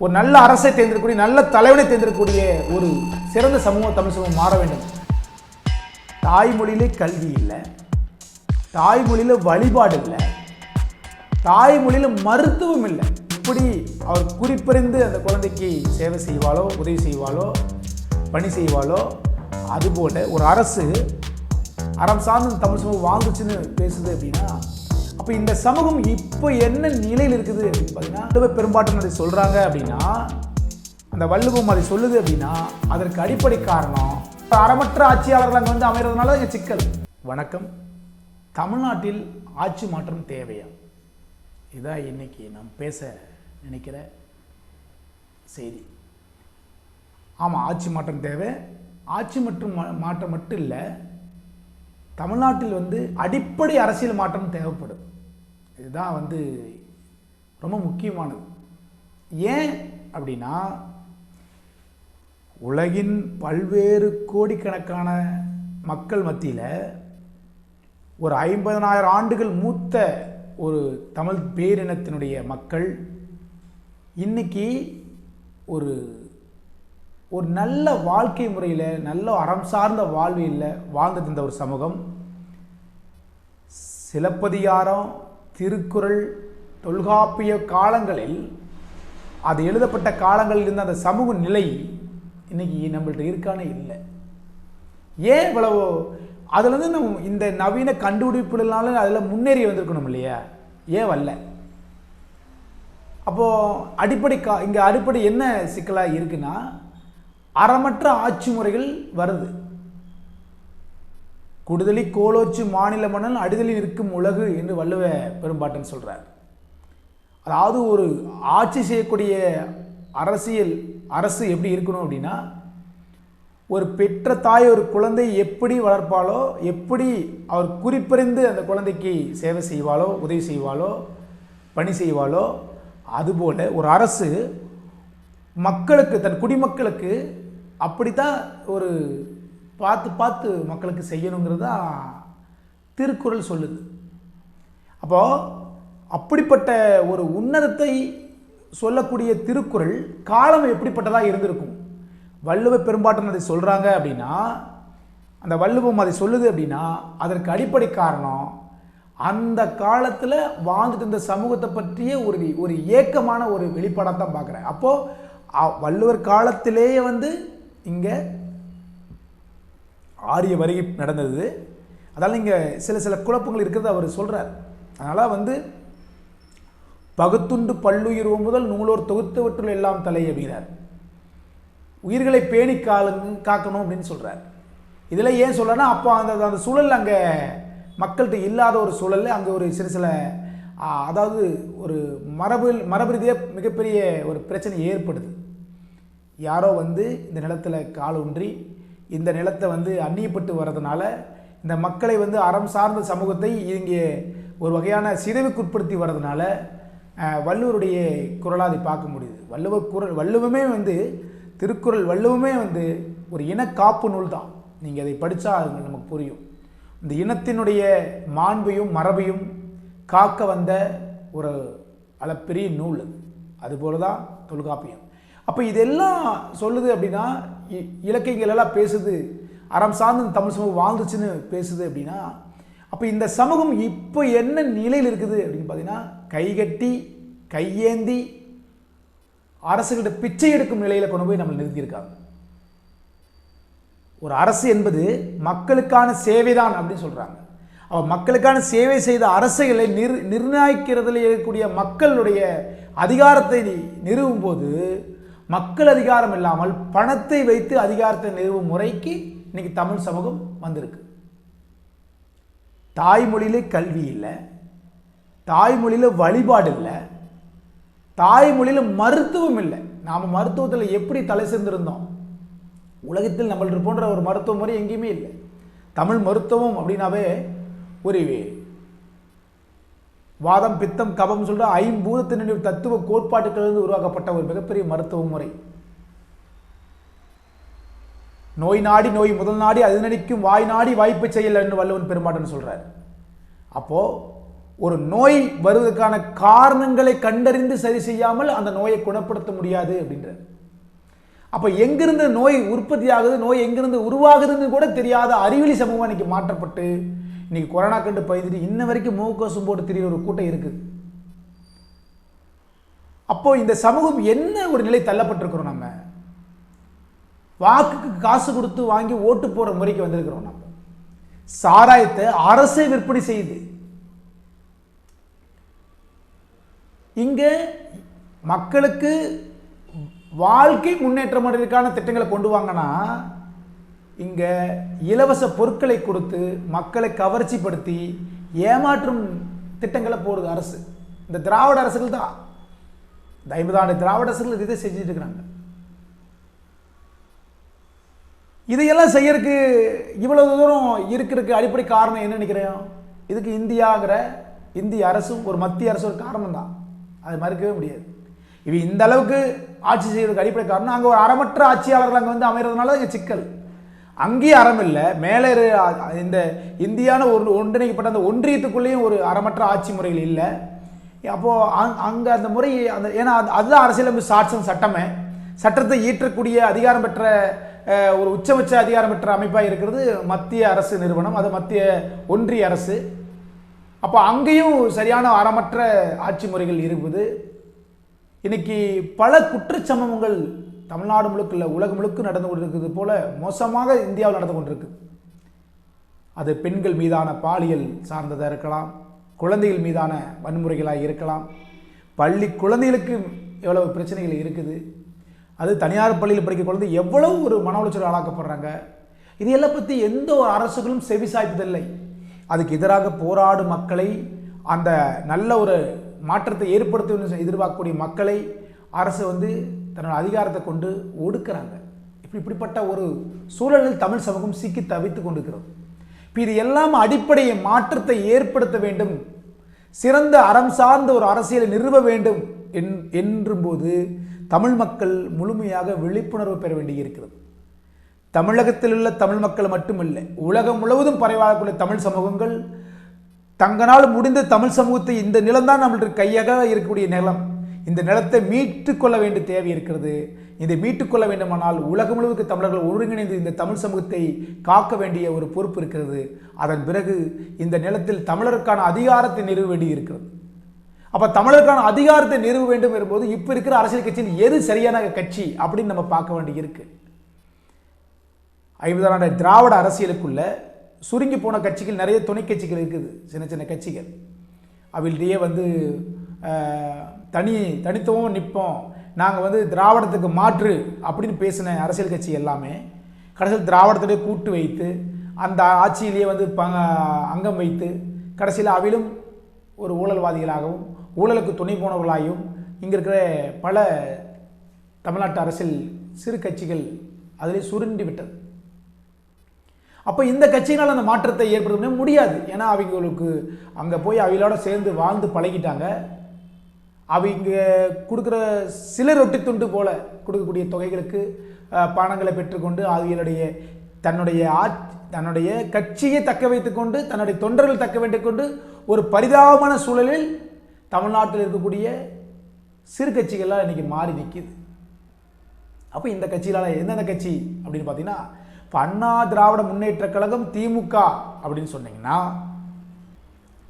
ஒரு நல்ல அரசை தேர்ந்தெடுக்கக்கூடிய நல்ல தலைவனை தேர்ந்தெடுக்கக்கூடிய ஒரு சிறந்த சமூகம் தமிழ் சமூகம் மாற வேண்டும். தாய்மொழியிலே கல்வி இல்லை, தாய்மொழியில வழிபாடு இல்லை, தாய்மொழியில மருத்துவம் இல்லை. இப்படி அவர் குறிப்பறிந்து அந்த குழந்தைக்கு சேவை செய்வாளோ, உதவி செய்வாளோ, பணி செய்வாளோ, அதுபோல ஒரு அரசு அறம் சார்ந்த தமிழ் சமூகம் வாழ்ந்துச்சுன்னு பேசுது அப்படின்னா, அப்போ இந்த சமூகம் இப்போ என்ன நிலையில் இருக்குது அப்படின்னு பார்த்தீங்கன்னா, பெரும்பாட்டம் அதை சொல்கிறாங்க அப்படின்னா, அந்த வள்ளுவம் அதை சொல்லுது அப்படின்னா, அதற்கு அடிப்படை காரணம் அறமற்ற ஆட்சியாளர்கள் அங்கே வந்து அமைகிறதுனால இங்கே சிக்கல். வணக்கம். தமிழ்நாட்டில் ஆட்சி மாற்றம் தேவையா? இதுதான் இன்னைக்கு நாம் பேச நினைக்கிற செய்தி. ஆமாம், ஆட்சி மாற்றம் தேவை. ஆட்சி மாற்றம் மட்டும் இல்லை, தமிழ்நாட்டில் வந்து அடிப்படை அரசியல் மாற்றம் தேவைப்படுது. இதுதான் வந்து ரொம்ப முக்கியமானது. ஏன் அப்படின்னா, உலகின் பல்வேறு கோடிக்கணக்கான மக்கள் மத்தியில் ஒரு 50,000 ஆண்டுகள் மூத்த ஒரு தமிழ் பேரினத்தினுடைய மக்கள் இன்னைக்கு ஒரு ஒரு நல்ல வாழ்க்கை முறையில், நல்ல அறம் சார்ந்த வாழ்வியலில் வாழ்ந்துட்டு இருந்த ஒரு சமூகம். சிலப்பதிகாரம், திருக்குறள், தொல்காப்பிய காலங்களில் அது எழுதப்பட்ட காலங்களில் இருந்த அந்த சமூக நிலை இன்னைக்கு நம்மள்ட்ட இருக்கானே இல்லை. ஏன் இவ்வளவு? அதுலேருந்து நம்ம இந்த நவீன கண்டுபிடிப்புனால அதில் முன்னேறி வந்திருக்கணும் இல்லையா? ஏன் வரல? அப்போது அடிப்படை இங்கே அடிப்படை என்ன சிக்கலாக இருக்குன்னா, அறமற்ற ஆட்சி முறைகள் வருது. குடுதலி கோலோச்சு மாநில மன்னன் அடிதலில் இருக்கும் உலகு என்று வள்ளுவ பெரும்பாட்டன் சொல்றார். அதாவது ஒரு ஆட்சி செய்யக்கூடிய அரசு எப்படி இருக்கணும் அப்படின்னா, ஒரு பெற்ற தாய் ஒரு குழந்தை எப்படி வளர்ப்பாளோ, எப்படி அவர் குறிப்பறிந்து அந்த குழந்தைக்கு சேவை செய்வாளோ, உதவி செய்வாளோ, பணி செய்வாளோ, அதுபோல ஒரு அரசு மக்களுக்கு, தன் குடிமக்களுக்கு அப்படித்தான் ஒரு பார்த்து மக்களுக்கு செய்யணுங்கிறது தான் திருக்குறள் சொல்லுது. அப்போது அப்படிப்பட்ட ஒரு உன்னதத்தை சொல்லக்கூடிய திருக்குறள் காலம் எப்படிப்பட்டதாக இருந்திருக்கும்? வள்ளுவ பெரும்பாட்டம் அதை சொல்கிறாங்க அப்படின்னா, அந்த வள்ளுவம் அதை சொல்லுது அப்படின்னா, அதற்கு அடிப்படை காரணம் அந்த காலத்தில் வாழ்ந்துட்டு இருந்த சமூகத்தை பற்றிய ஒரு ஏக்கமான ஒரு வெளிப்பாடாக தான் பார்க்குறேன். அப்போது வள்ளுவர் காலத்திலேயே வந்து இங்கே ஆரிய வருகை நடந்தது. அதனால் இங்கே சில குழப்பங்கள் இருக்கிறது அவர் சொல்கிறார். அதனால் வந்து பகுத்துண்டு பல்லுயிர் முதல் நூலோர் தொகுத்தவற்றுள் எல்லாம் தலை அப்படிங்கிறார். உயிர்களை பேணி காக்கணும் அப்படின்னு சொல்கிறார். இதில் ஏன் சொல்கிறேன்னா, அப்போ அந்த சூழல் அங்கே மக்கள்கிட்ட இல்லாத ஒரு சூழலில் அங்கே ஒரு சில அதாவது ஒரு மரபு ரீதியாக மிகப்பெரிய ஒரு பிரச்சனை ஏற்படுது. யாரோ வந்து இந்த நிலத்தில் கால் ஊன்றி இந்த நிலத்தை வந்து அந்நியப்பட்டு வர்றதுனால இந்த மக்களை வந்து அறம் சார்ந்த சமூகத்தை இங்கே ஒரு வகையான சிதைவுக்குட்படுத்தி வர்றதுனால வள்ளுவருடைய குரலாக அதை பார்க்க முடியுது. வள்ளுவமே வந்து திருக்குறள் வள்ளுவமே வந்து ஒரு இனக்காப்பு நூல் தான். நீங்கள் அதை படித்தா அது நமக்கு புரியும். இந்த இனத்தினுடைய மாண்பையும் மரபையும் காக்க வந்த ஒரு அளப்பெரிய நூல். அதுபோல தான் தொல்காப்பியம். அப்போ இதெல்லாம் சொல்லுது அப்படின்னா, இலக்கியங்கள் எல்லாம் பேசுது, அறம் சார்ந்த தமிழ் சமூகம் வாழ்ந்துச்சுன்னு பேசுது அப்படின்னா, அப்போ இந்த சமூகம் இப்போ என்ன நிலையில் இருக்குது அப்படின்னு பார்த்தீங்கன்னா, கைகட்டி கையேந்தி அரசுகிட்ட பிச்சை எடுக்கும் நிலையில் கொண்டு போய் நம்மளை நிறுத்தியிருக்காங்க. ஒரு அரசு என்பது மக்களுக்கான சேவைதான் அப்படின்னு சொல்கிறாங்க. அவள் மக்களுக்கான சேவை செய்த அரசுகளை நிர்ணயிக்கிறதுல இருக்கக்கூடிய மக்களுடைய அதிகாரத்தை நிறுவும் போது, மக்கள் அதிகாரம் இல்லாமல் பணத்தை வைத்து அதிகாரத்தை நிறுவும் முறைக்கு இன்னைக்கு தமிழ் சமூகம் வந்திருக்கு. தாய்மொழியிலே கல்வி இல்லை, தாய்மொழியில வழிபாடு இல்லை, தாய்மொழியில மருத்துவம் இல்லை. நாம் மருத்துவத்தில் எப்படி தலை சேர்ந்திருந்தோம்? உலகத்தில் நம்மள்ட்ட போன்ற ஒரு மருத்துவ முறை எங்கேயுமே இல்லை. தமிழ் மருத்துவம் அப்படின்னாவே ஒரு வாதம் பித்தம் கபம் சொல்ற ஐம்பூதத்தினுடைய தத்துவ கோட்பாட்டுகளிலிருந்து உருவாக்கப்பட்ட ஒரு மிகப்பெரிய மருத்துவ முறை. நோய் நாடி நோய் முதல் நாடி அது நடிக்கும் வாய் நாடி வாய்ப்பு செய்யல என்று வள்ளுவன் பெரும்பாட்டன் சொல்றார். அப்போ ஒரு நோய் வருவதற்கான காரணங்களை கண்டறிந்து சரி செய்யாமல் அந்த நோயை குணப்படுத்த முடியாது அப்படின்றார். அப்போ எங்கிருந்து நோய் உற்பத்தி ஆகுது, நோய் எங்கிருந்து உருவாகுதுன்னு கூட தெரியாத அறிவியலி சமூகம் இன்னைக்கு மாற்றப்பட்டு இன்னைக்கு கொரோனா கண்டு பயந்துட்டு இன்ன வரைக்கும் முகக்கவசம் போட்டு திரிகிற ஒரு கூட்டம் இருக்குது. அப்போ இந்த சமூகம் என்ன ஒரு நிலை தள்ளப்பட்டிருக்கிறோம்? நம்ம வாக்குக்கு காசு கொடுத்து வாங்கி ஓட்டு போற முறைக்கு வந்திருக்கிறோம். நம்ம சாராயத்தை அரசே விற்பனை செய்யுது. இங்க மக்களுக்கு வாழ்க்கை முன்னேற்றம் அடைவதற்கான திட்டங்களை கொண்டு வாங்கன்னா இங்க இலவச பொருட்களை கொடுத்து மக்களை கவர்ச்சிப்படுத்தி ஏமாற்றும் திட்டங்களை போடுது அரசு. இந்த திராவிட அரசுகள் தான், இந்த 50 ஆண்டு திராவிட அரசுகள் இதை செஞ்சுட்டு இருக்கிறாங்க. இதையெல்லாம் செய்யறதுக்கு இவ்வளவு தூரம் இருக்கிறதுக்கு அடிப்படை காரணம் என்ன நினைக்கிறேன்? இதுக்கு இந்திய அரசும் ஒரு மத்திய அரசு ஒரு காரணம் தான், அது மறுக்கவே முடியாது. இவ இந்த அளவுக்கு ஆட்சி செய்வதற்கு அடிப்படை காரணம் அங்கே ஒரு அறமற்ற ஆட்சியாளர்கள் அங்கே வந்து அமைகிறதுனால இங்கே சிக்கல். அங்கேயும் அறம் இல்லை, மேலே இந்த இந்தியான ஒன்றிணைக்கப்பட்ட அந்த ஒன்றியத்துக்குள்ளேயும் ஒரு அறமற்ற ஆட்சி முறைகள் இல்லை. அப்போது அங்கே அந்த முறை அந்த ஏன்னா அதுதான் அரசியலமைப்பு சாட்சம் சட்டமே, சட்டத்தை ஈற்றக்கூடிய அதிகாரம் பெற்ற ஒரு உச்சபட்ச அதிகாரம் பெற்ற அமைப்பாக இருக்கிறது மத்திய அரசு நிறுவனம், அது மத்திய ஒன்றிய அரசு. அப்போ அங்கேயும் சரியான அறமற்ற ஆட்சி முறைகள் இருக்குது. இன்னைக்கு பல குற்றச்சம்பவங்கள் தமிழ்நாடு முழுக்க இல்லை உலகம் முழுக்க நடந்து கொண்டிருக்கிறது போல மோசமாக இந்தியாவில் நடந்து கொண்டிருக்கு. அது பெண்கள் மீதான பாலியல் சார்ந்ததாக இருக்கலாம், குழந்தைகள் மீதான வன்முறைகளாக இருக்கலாம், பள்ளி குழந்தைகளுக்கு எவ்வளவு பிரச்சனைகள் இருக்குது, அது தனியார் பள்ளியில் படிக்கிற குழந்தை எவ்வளவு ஒரு மன உளைச்சல் ஆளாக்கப்படுறாங்க. இதையெல்லாம் பற்றி எந்த ஒரு அரசுகளும் செவிசாய்ப்பதில்லை. அதுக்கு எதிராக போராடும் மக்களை, அந்த நல்ல ஒரு மாற்றத்தை ஏற்படுத்த எதிர்பார்க்கக்கூடிய மக்களை அரசு வந்து தன்னோட அதிகாரத்தை கொண்டு ஒடுக்குறாங்க. இப்படிப்பட்ட ஒரு சூழலில் தமிழ் சமூகம் சிக்கி தவித்து கொண்டிருக்கிறது. இப்போ இது எல்லாம் அடிப்படை மாற்றத்தை ஏற்படுத்த வேண்டும், சிறந்த அறம் சார்ந்த ஒரு அரசியலை நிறுவ வேண்டும் என்றும்போது தமிழ் மக்கள் முழுமையாக விழிப்புணர்வு பெற வேண்டியிருக்கிறது. தமிழகத்தில் உள்ள தமிழ் மக்கள் மட்டுமில்லை, உலகம் முழுவதும் பரவாக்கூடிய தமிழ் சமூகங்கள் தங்களால் முடிந்த தமிழ் சமூகத்தை, இந்த நிலம்தான் நம்மளுக்கு கையாக இருக்கக்கூடிய நிலம், இந்த நிலத்தை மீட்டுக்கொள்ள வேண்டிய தேவை இருக்கிறது. இதை மீட்டுக்கொள்ள வேண்டுமானால் உலகம் முழுவதும் தமிழர்கள் ஒருங்கிணைந்து இந்த தமிழ் சமூகத்தை காக்க வேண்டிய ஒரு பொறுப்பு இருக்கிறது. அதன் பிறகு இந்த நிலத்தில் தமிழருக்கான அதிகாரத்தை நிறுவ வேண்டி இருக்கிறது. அப்போ தமிழருக்கான அதிகாரத்தை நிறுவ வேண்டும் என்பது இப்போ இருக்கிற அரசியல் கட்சியில் எது சரியான கட்சி அப்படின்னு நம்ம பார்க்க வேண்டி இருக்கு. 50 ஆண்டு திராவிட அரசியலுக்குள்ள சுருங்கி போன கட்சிகள் நிறைய துணை கட்சிகள் இருக்குது, சின்ன சின்ன கட்சிகள். அவள்கிட்டயே வந்து தனித்துவம் நிற்போம், நாங்கள் வந்து திராவிடத்துக்கு மாற்று அப்படின்னு பேசின அரசியல் கட்சி எல்லாமே கடைசியில் திராவிடத்துடைய கூட்டு வைத்து அந்த ஆட்சியிலேயே வந்து அங்கம் வைத்து கடைசியில் அவிலும் ஒரு ஊழல்வாதிகளாகவும் ஊழலுக்கு துணை போனவர்களாகவும் இங்கே இருக்கிற பல தமிழ்நாட்டு அரசியல் சிறு கட்சிகள் அதிலே சுருண்டி விட்டது. அப்போ இந்த கட்சியினால் அந்த மாற்றத்தை ஏற்படுத்த முடியாது. ஏன்னா அவங்களுக்கு அங்கே போய் அவங்களோட சேர்ந்து வாழ்ந்து பழகிட்டாங்க. அவங்க கொடுக்குற சில ரொட்டி துண்டு போல கொடுக்கக்கூடிய தொகைகளுக்கு பணங்களை பெற்றுக்கொண்டு அவங்களுடைய தன்னுடைய கட்சியை தக்க வைத்துக்கொண்டு தன்னுடைய தொண்டர்கள் தக்க வைத்துக்கொண்டு ஒரு பரிதாபமான சூழலில் தமிழ்நாட்டில் இருக்கக்கூடிய சிறு கட்சிகள்லாம் இன்னைக்கு மாறி நிற்கிது. அப்போ இந்த கட்சியிலால் எந்தெந்த கட்சி அப்படின்னு பார்த்தீங்கன்னா, இப்போ அண்ணா திராவிட முன்னேற்ற கழகம் திமுக அப்படின்னு சொன்னீங்கன்னா,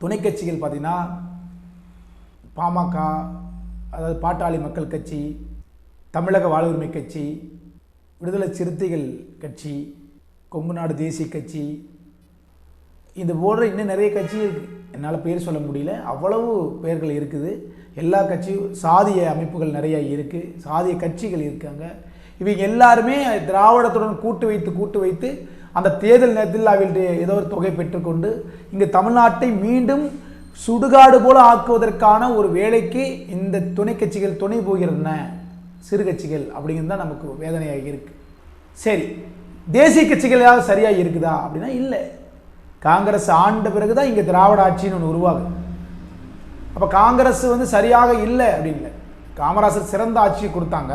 துணை கட்சிகள் பார்த்தீங்கன்னா பாமக, அதாவது பாட்டாளி மக்கள் கட்சி, தமிழக வாழ்வுரிமை கட்சி, விடுதலை சிறுத்தைகள் கட்சி, கொங்கு நாடு தேசிய கட்சி, இது போன்ற இன்னும் நிறைய கட்சி இருக்குது. என்னால் பேர் சொல்ல முடியல, அவ்வளவு பெயர்கள் இருக்குது. எல்லா கட்சியும் சாதிய அமைப்புகள் நிறைய இருக்குது, சாதிய கட்சிகள் இருக்காங்க. இவங்க எல்லாருமே திராவிடத்துடன் கூட்டு வைத்து அந்த தேர்தல் நேரத்தில் அவர்களுடைய ஏதோ ஒரு தொகை பெற்றுக்கொண்டு இங்கே தமிழ்நாட்டை மீண்டும் சுடுகாடு போல ஆக்குவதற்கான ஒரு வேலைக்கு இந்த துணை கட்சிகள் துணை போகிறன, சிறு கட்சிகள் அப்படிங்கிறது தான் நமக்கு வேதனையாக இருக்கு. சரி, தேசிய கட்சிகள் ஏதாவது சரியாக இருக்குதா அப்படின்னா இல்லை. காங்கிரஸ் ஆண்ட பிறகுதான் இங்கே திராவிட ஆட்சின்னு ஒன்று உருவாகுது. அப்போ காங்கிரஸ் வந்து சரியாக இல்லை அப்படின்னு இல்லை, காமராசர் சிறந்த ஆட்சி கொடுத்தாங்க.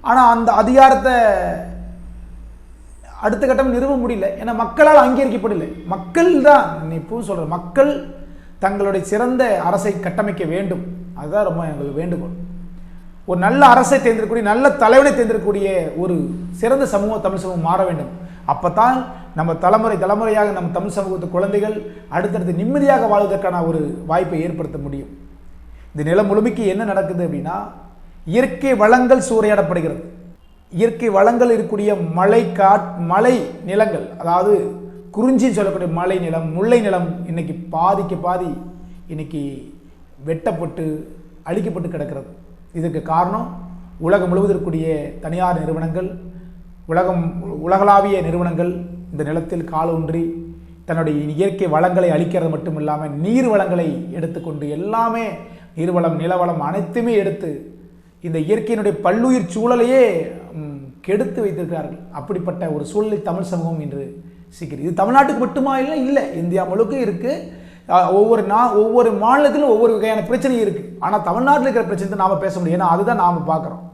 ஆனால் அந்த அதிகாரத்தை அடுத்த கட்டம் நிறுவ முடியல, ஏன்னா மக்களால் அங்கீகரிக்கப்படலை. மக்கள் தான் இப்பவும் சொல்கிறேன், மக்கள் தங்களுடைய சிறந்த அரசை கட்டமைக்க வேண்டும். அதுதான் ரொம்ப எங்களுக்கு வேண்டுகோள். ஒரு நல்ல அரசை தேர்ந்தெடுக்கக்கூடிய, நல்ல தலைவனை தேர்ந்தெடுக்கக்கூடிய ஒரு சிறந்த சமூகம் தமிழ் சமூகம் மாற வேண்டும். அப்போதான் நம்ம தலைமுறையாக நம்ம தமிழ் சமூகத்து குழந்தைகள் அடுத்தடுத்து நிம்மதியாக வாழ்வதற்கான ஒரு வாய்ப்பை ஏற்படுத்த முடியும். இந்த நிலம் முழுமைக்கு என்ன நடக்குது அப்படின்னா, இயற்கை வளங்கள் சூறையாடப்படுகிறது. இயற்கை வளங்கள் இருக்கக்கூடிய மலை நிலங்கள், அதாவது குறிஞ்சின்னு சொல்லக்கூடிய மலை நிலம், முல்லை நிலம் இன்னைக்கு பாதிக்கு பாதி இன்னைக்கு வெட்டப்பட்டு அழிக்கப்பட்டு கிடக்கிறது. இதுக்கு காரணம் உலகம் முழுவதும் இருக்கக்கூடிய தனியார் நிறுவனங்கள், உலகளாவிய நிறுவனங்கள் இந்த நிலத்தில் காலூன்றி தன்னுடைய இயற்கை வளங்களை அழிக்கிறது மட்டும் இல்லாமல் நீர் வளங்களை எடுத்துக்கொண்டு எல்லாமே நீர்வளம் நிலவளம் அனைத்துமே எடுத்து இந்த இயற்கையினுடைய பல்லுயிர் சூழலையே கெடுத்து வைத்திருக்கிறார்கள். அப்படிப்பட்ட ஒரு சூழலில் தமிழ் சமூகம் இன்று சிக்கிறது. இது தமிழ்நாட்டுக்கு மட்டுமா இல்லை, இந்தியா முழுக்க இருக்குது. ஒவ்வொரு மாநிலத்திலும் ஒவ்வொரு வகையான பிரச்சனை இருக்குது. ஆனால் தமிழ்நாட்டில் இருக்கிற பிரச்சனை நாம் பேச முடியும், ஏன்னா அதுதான் நாம் பார்க்குறோம்.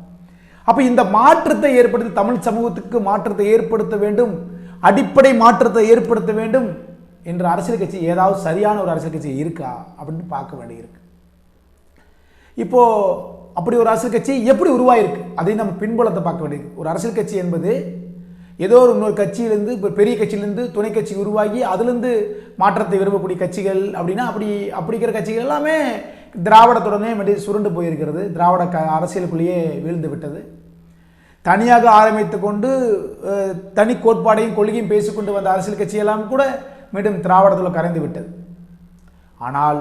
அப்போ இந்த மாற்றத்தை ஏற்படுத்தி தமிழ் சமூகத்துக்கு மாற்றத்தை ஏற்படுத்த வேண்டும், அடிப்படை மாற்றத்தை ஏற்படுத்த வேண்டும் என்ற அரசியல் கட்சி ஏதாவது சரியான ஒரு அரசியல் கட்சி இருக்கா அப்படின்னு பார்க்க வேண்டியிருக்கு. இப்போ அப்படி ஒரு அரசியல் கட்சி எப்படி உருவாயிருக்கு அதையும் நம்ம பின்புலத்தை பார்க்க வேண்டியது. ஒரு அரசியல் கட்சி என்பது ஏதோ ஒரு இன்னொரு கட்சியிலேருந்து, இப்போ பெரிய கட்சியிலேருந்து துணை கட்சி உருவாகி அதுலேருந்து மாற்றத்தை விரும்பக்கூடிய கட்சிகள் அப்படின்னா அப்படிங்கிற கட்சிகள் எல்லாமே திராவிடத்துடனே சுருண்டு போயிருக்கிறது. திராவிட அரசியலுக்குள்ளேயே வீழ்ந்து விட்டது. தனியாக ஆரம்பித்து கொண்டு தனி கோட்பாடையும் கொள்கையும் பேசிக்கொண்டு வந்த அரசியல் கட்சியெல்லாம் கூட மீண்டும் திராவிடத்தில் கரைந்து விட்டது. ஆனால்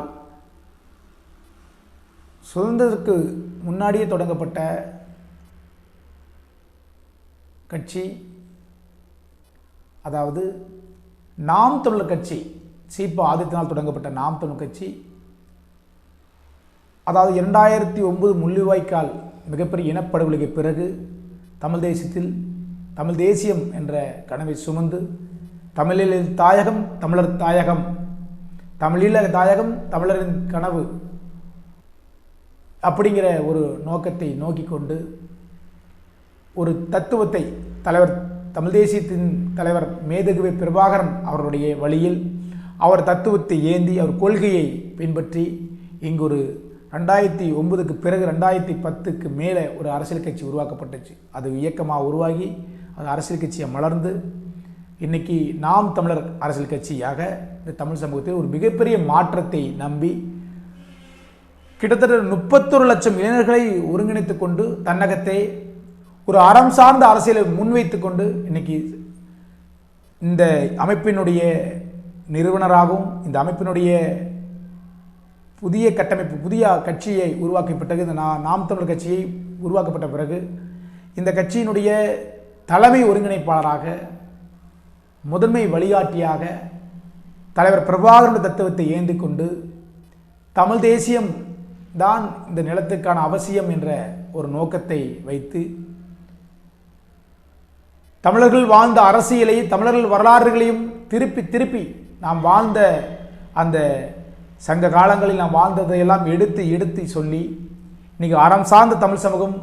சுதந்திரத்துக்கு முன்னாடியே தொடங்கப்பட்ட கட்சி, அதாவது நாம் தமிழர் கட்சி, சீபா ஆதித்யநாள் தொடங்கப்பட்ட நாம் தமிழர் கட்சி, அதாவது 2009 முள்ளிவாய்க்கால் மிகப்பெரிய இனப்படுகொலைக்கு பிறகு தமிழ் தேசியம் என்ற கனவை சுமந்து தமிழில் தாயகம் தமிழர் தாயகம், தமிழீழ தாயகம் தமிழரின் கனவு அப்படிங்கிற ஒரு நோக்கத்தை நோக்கி கொண்டு ஒரு தத்துவத்தை தமிழ் தேசியத்தின் தலைவர் மேதகுவே பிரபாகரன் அவருடைய வழியில் அவர் தத்துவத்தை ஏந்தி அவர் கொள்கையை பின்பற்றி இங்கு ஒரு 2009க்கு பிறகு 2010க்கு மேலே ஒரு அரசியல் கட்சி உருவாக்கப்பட்டுச்சு. அது இயக்கமாக உருவாகி அது அரசியல் கட்சியை மலர்ந்து இன்றைக்கி நாம் தமிழர் அரசியல் கட்சியாக இந்த தமிழ் சமூகத்தில் ஒரு மிகப்பெரிய மாற்றத்தை நம்பி கிட்டத்தட்ட 31 லட்சம் இளைஞர்களை ஒருங்கிணைத்து கொண்டு தன்னகத்தை ஒரு அறம் சார்ந்த அரசியலை முன்வைத்து கொண்டு இன்னைக்கு இந்த அமைப்பினுடைய நிறுவனராகவும் இந்த அமைப்பினுடைய புதிய கட்டமைப்பு புதிய கட்சியை உருவாக்கப்பட்டது. இந்த நாம் தமிழர் கட்சியை உருவாக்கப்பட்ட பிறகு இந்த கட்சியினுடைய தலைமை ஒருங்கிணைப்பாளராக முதன்மை வழிகாட்டியாக தலைவர் பிரபாகரன் தத்துவத்தை ஏந்தி கொண்டு தமிழ் தேசியம் தான் இந்த நிலத்துக்கான அவசியம் என்ற ஒரு நோக்கத்தை வைத்து தமிழர்கள் வாழ்ந்த அரசியலையும் தமிழர்கள் வரலாறுகளையும் திருப்பி நாம் வாழ்ந்த அந்த சங்க காலங்களில் நாம் வாழ்ந்ததையெல்லாம் எடுத்து சொல்லி இன்றைக்கி அறம் சார்ந்த தமிழ் சமூகம்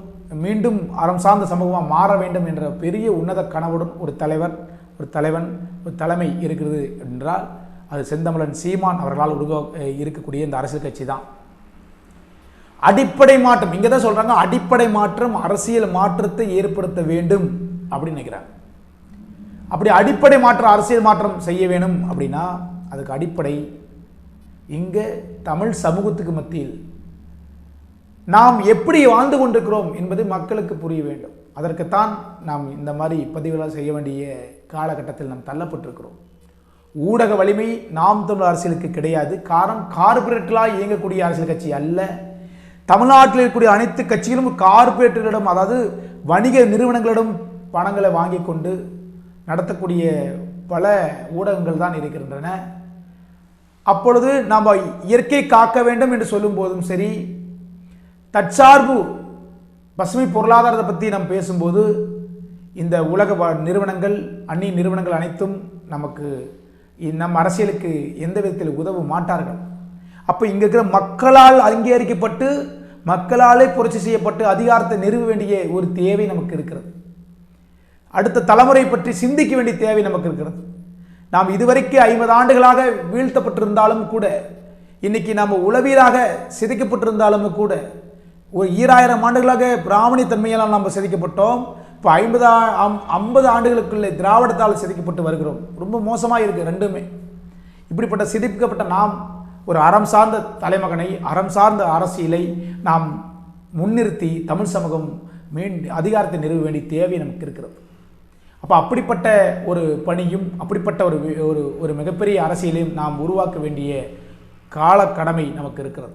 மீண்டும் அறம் சார்ந்த சமூகமாக மாற வேண்டும் என்ற பெரிய உன்னத கனவுடன் ஒரு தலைவன் ஒரு தலைமை இருக்கிறது என்றால் அது செந்தமிழன் சீமான் அவர்களால் இருக்கக்கூடிய இந்த அரசியல் கட்சி தான். அடிப்படை மாற்றம் இங்கே தான் சொல்கிறாங்க, அடிப்படை மாற்றம் அரசியல் மாற்றத்தை ஏற்படுத்த வேண்டும் அப்படின்னு நினைக்கிறாங்க. அப்படி அடிப்படை மாற்றம் அரசியல் மாற்றம் செய்ய வேணும் அப்படின்னா அதுக்கு அடிப்படை இங்கே தமிழ் சமூகத்துக்கு மத்தியில் நாம் எப்படி வாழ்ந்து கொண்டிருக்கிறோம் என்பது மக்களுக்கு புரிய வேண்டும். அதற்குத்தான் நாம் இந்த மாதிரி பதிவுகளை செய்ய வேண்டிய காலகட்டத்தில் நாம் தள்ளப்பட்டிருக்கிறோம். ஊடக வலிமை நாம் தமிழ் அரசியலுக்கு கிடையாது. காரணம், கார்பரேட்டர்களாக இயங்கக்கூடிய அரசியல் கட்சி அல்ல. தமிழ்நாட்டில் இருக்கக்கூடிய அனைத்து கட்சிகளும் கார்பரேட்டர்களிடம், அதாவது வணிக நிறுவனங்களிடம் பணங்களை வாங்கி கொண்டு நடத்தக்கூடிய பல ஊடகங்கள் தான் இருக்கின்றன. அப்பொழுது நாம் இயற்கை காக்க வேண்டும் என்று சொல்லும் போதும் சரி, தற்சார்பு பசுமை பொருளாதாரத்தை பற்றி நாம் பேசும்போது இந்த உலக நிறுவனங்கள் அந்நிய நிறுவனங்கள் அனைத்தும் நமக்கு நம் அரசியலுக்கு எந்த விதத்தில் உதவ மாட்டார்கள். அப்போ இங்கே இருக்கிற மக்களால் அங்கீகரிக்கப்பட்டு மக்களாலே புரட்சி செய்யப்பட்டு அதிகாரத்தை நிறுவ வேண்டிய ஒரு தேவை நமக்கு இருக்கிறது. அடுத்த தலைமுறை பற்றி சிந்திக்க வேண்டிய தேவை நமக்கு இருக்கிறது. நாம் இதுவரைக்கும் 50 ஆண்டுகளாக வீழ்த்தப்பட்டிருந்தாலும் கூட இன்னைக்கு நாம் உளவியலாக சிதைக்கப்பட்டிருந்தாலும் கூட ஒரு 2000 ஆண்டுகளாக பிராமணி தன்மையால் நாம் சிதைக்கப்பட்டோம். இப்போ 50 ஆண்டுகளுக்குள்ளே திராவிடத்தால் சிதைக்கப்பட்டு வருகிறோம். ரொம்ப மோசமாக இருக்குது ரெண்டுமே. இப்படிப்பட்ட சிதைக்கப்பட்ட நாம் ஒரு அறம் சார்ந்த தலைமகனை, அறம் சார்ந்த அரசியலை நாம் முன்னிறுத்தி தமிழ் சமூகம் அதிகாரத்தை நிறுவ வேண்டிய தேவை நமக்கு இருக்கிறது. அப்போ அப்படிப்பட்ட ஒரு பணியும் அப்படிப்பட்ட ஒரு மிகப்பெரிய அரசியலையும் நாம் உருவாக்க வேண்டிய கால கடமை நமக்கு இருக்கிறது.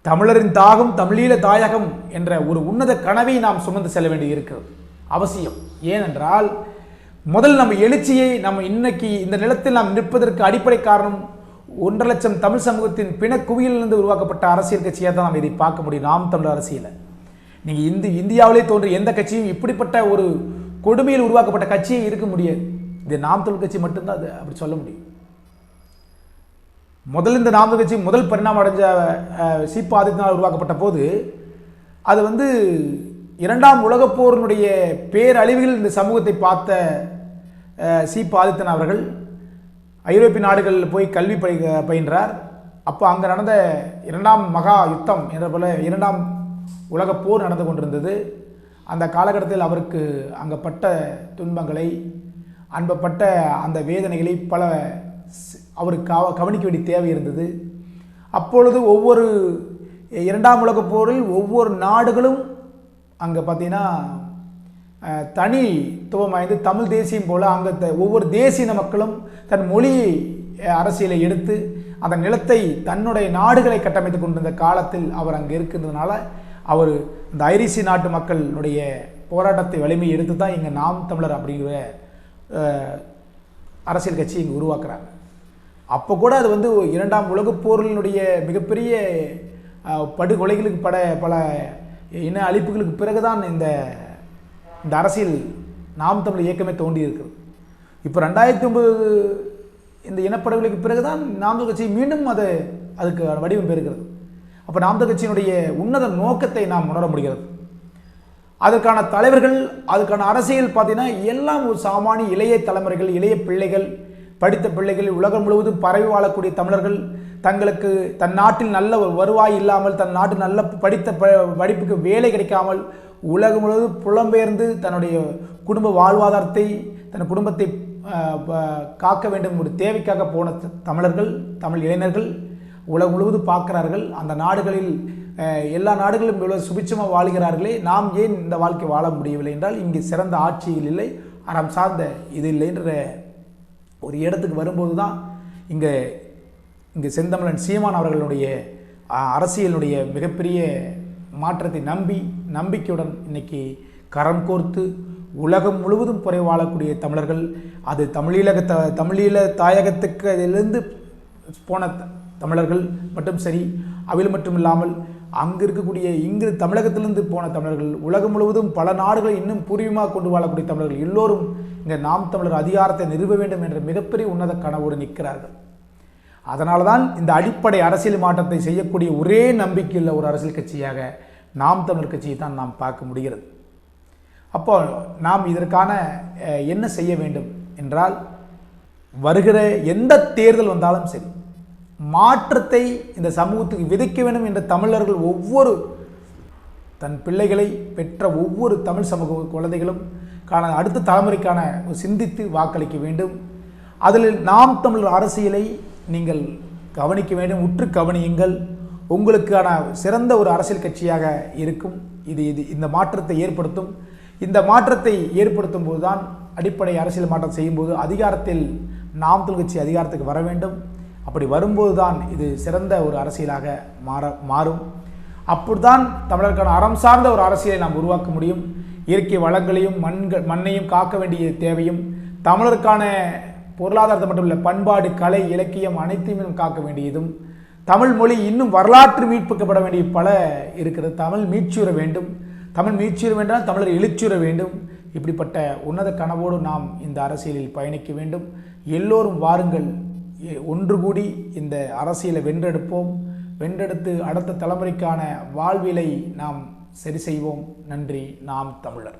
தமிழரின் தாகம் தமிழீழ தாயகம் என்ற ஒரு உன்னத கனவை நாம் சுமந்து செல்ல வேண்டி இருக்கிறது அவசியம். ஏனென்றால் முதல் நம்ம எழுச்சியை நம்ம இன்னைக்கு இந்த நிலத்தில் நாம் நிற்பதற்கு அடிப்படை காரணம் 1.5 லட்சம் தமிழ் சமூகத்தின் பிணக்குவியிலிருந்து உருவாக்கப்பட்ட அரசியல் கட்சியாக தான் நாம் இதை பார்க்க முடியும். நாம் தமிழர் அரசியலை நீங்கள் இந்தியாவிலே தோன்றிய எந்த கட்சியும் இப்படிப்பட்ட ஒரு கொடுமையில் உருவாக்கப்பட்ட கட்சியே இருக்க முடியாது. இது நாம் தமிழ் கட்சி மட்டும்தான் அது அப்படி சொல்ல முடியும். முதல் இந்த நாம் தமிழ் கட்சி முதல் பரிணாமம் அடைஞ்ச சீபா ஆதித்யநாத் உருவாக்கப்பட்ட போது அது 2ஆம் உலகப் போரினுடைய பேரழிவுகள் இந்த சமூகத்தை பார்த்த சீபா ஆதித்யநாத் அவர்கள் ஐரோப்பிய நாடுகளில் போய் கல்வி பயின்றார். அப்போ அங்கே நடந்த 2ஆம் மகா யுத்தம் என்ற போல 2ஆம் உலகப் போர் நடந்து கொண்டிருந்தது. அந்த காலகட்டத்தில் அவருக்கு அங்கே பட்ட துன்பங்களை, அன்பப்பட்ட அந்த வேதனைகளை பல அவருக்கு கவனிக்க வேண்டிய தேவை இருந்தது. அப்பொழுது ஒவ்வொரு 2ஆம் உலகப் போரில் ஒவ்வொரு நாடுகளும் அங்கே பார்த்தீங்கன்னா தனித்துவம் வாய்ந்து தமிழ் தேசியம் போல் அங்கே ஒவ்வொரு தேசிய மக்களும் தன் மொழி அரசியலை எடுத்து அந்த நிலத்தை தன்னுடைய நாடுகளை கட்டமைத்து கொண்டிருந்த காலத்தில் அவர் அங்கே இருக்கின்றதுனால அவர் இந்த ஐரிஷி நாட்டு மக்களுடைய போராட்டத்தை வலிமையை எடுத்து தான் இங்கே நாம் தமிழர் அப்படிங்கிற அரசியல் கட்சி இங்கே உருவாக்குறாங்க. அப்போ கூட அது 2ஆம் உலகப் போரினுடைய மிகப்பெரிய படுகொலைகளுக்கு பல இன அழிப்புகளுக்கு பிறகுதான் இந்த அரசியல் நாம் தமிழ் இயக்கமே தோண்டி இருக்குது. இப்போ 2009 இந்த இனப்படுகொலைக்கு பிறகுதான் நாம் தமிழ் கட்சி மீண்டும் அதுக்கு வடிவம் பெறுகிறது. அப்போ நாம் தமிழ் கட்சியினுடைய உன்னத நோக்கத்தை நாம் உணர முடிகிறது. அதற்கான தலைவர்கள், அதுக்கான அரசியல் பார்த்தீங்கன்னா எல்லாம் ஒரு சாமானிய இளைய தலைமுறைகள், இளைய பிள்ளைகள், படித்த பிள்ளைகள், உலகம் முழுவதும் பரவி வாழக்கூடிய தமிழர்கள் தங்களுக்கு தன் நாட்டில் நல்ல ஒரு வருவாய் இல்லாமல், தன் நாட்டில் நல்ல படித்த படிப்புக்கு வேலை கிடைக்காமல் உலகம் முழுவதும் புலம்பெயர்ந்து தன்னுடைய குடும்ப வாழ்வாதாரத்தை, தன் குடும்பத்தை காக்க வேண்டும் ஒரு தேவைக்காக போன தமிழர்கள், தமிழ் இளைஞர்கள் உலகம் முழுவதும் பார்க்கிறார்கள். அந்த நாடுகளில் எல்லா நாடுகளும் இவ்வளவு சுபிட்சமாக வாழ்கிறார்களே, நாம் ஏன் இந்த வாழ்க்கை வாழ முடியவில்லை என்றால் இங்கே சிறந்த ஆட்சியில் இல்லை, அறம் சார்ந்த இது இல்லை என்ற ஒரு இடத்துக்கு வரும்போது தான் இங்கே செந்தமிழன் சீமான் அவர்களுடைய அரசியலுடைய மிகப்பெரிய மாற்றத்தை நம்பிக்கையுடன் இன்னைக்கு கரம் கோர்த்து உலகம் முழுவதும் புரை வாழக்கூடிய தமிழர்கள், அது தமிழீழ தாயகத்துக்கு அதிலிருந்து போன தமிழர்கள் மட்டும் சரி, அவில் மட்டும் இல்லாமல் அங்கு இருக்கக்கூடிய இங்கு தமிழகத்திலிருந்து போன தமிழர்கள், உலகம் முழுவதும் பல நாடுகளை இன்னும் பூர்வீகமாக கொண்டு வாழக்கூடிய தமிழர்கள் எல்லோரும் இங்கே நாம் தமிழர் அதிகாரத்தை நிறுவ வேண்டும் என்ற மிகப்பெரிய உன்னத கனவோடு நிற்கிறார்கள். அதனால தான் இந்த அடிப்படை அரசியல் மாற்றத்தை செய்யக்கூடிய ஒரே நம்பிக்கையுள்ள ஒரு அரசியல் கட்சியாக நாம் தமிழர் கட்சியை தான் நாம் பார்க்க முடிகிறது. அப்போ நாம் இதற்கான என்ன செய்ய வேண்டும் என்றால், வருகிற எந்த தேர்தல் வந்தாலும் சரி மாற்றத்தை இந்த சமூகத்துக்கு விதைக்க வேண்டும் என்ற தமிழர்கள் ஒவ்வொரு தன் பிள்ளைகளை பெற்ற ஒவ்வொரு தமிழ் சமூக குழந்தைகளும் அடுத்த தலைமுறைக்கான சிந்தித்து வாக்களிக்க வேண்டும். அதில் நாம் தமிழர் அரசியலை நீங்கள் கவனிக்க வேண்டும், உற்று கவனியுங்கள். உங்களுக்கான சிறந்த ஒரு அரசியல் கட்சியாக இருக்கும். இது இந்த மாற்றத்தை ஏற்படுத்தும். இந்த மாற்றத்தை ஏற்படுத்தும் போது தான் அடிப்படை அரசியல் மாற்றம் செய்யும்போது அதிகாரத்தில் நாம் தமிழ் கட்சி அதிகாரத்துக்கு வர வேண்டும். அப்படி வரும்போது தான் இது சிறந்த ஒரு அரசியலாக மாறும். அப்படித்தான் தமிழருக்கான அறம் சார்ந்த ஒரு அரசியலை நாம் உருவாக்க முடியும். இயற்கை வளங்களையும் மண்ணையும் காக்க வேண்டிய தேவையும், தமிழருக்கான பொருளாதாரத்தை மட்டும் இல்லை, பண்பாடு, கலை, இலக்கியம் அனைத்தையும் காக்க வேண்டியதும், தமிழ் மொழி இன்னும் வரலாற்று மீட்பிக்கப்பட வேண்டிய பல இருக்கிறது. தமிழ் மீட்சியுற வேண்டும். தமிழ் மீட்சியுற வேண்டாம், தமிழர் எழுச்சியுற வேண்டும். இப்படிப்பட்ட உன்னத கனவோடு நாம் இந்த அரசியலில் பயணிக்க வேண்டும். எல்லோரும் வாருங்கள், ஒன்று கூடி இந்த அரசியலை வென்றெடுத்து அடுத்த தலைமுறைக்கான வாழ்விலை நாம் சரி செய்வோம். நன்றி. நாம் தமிழர்.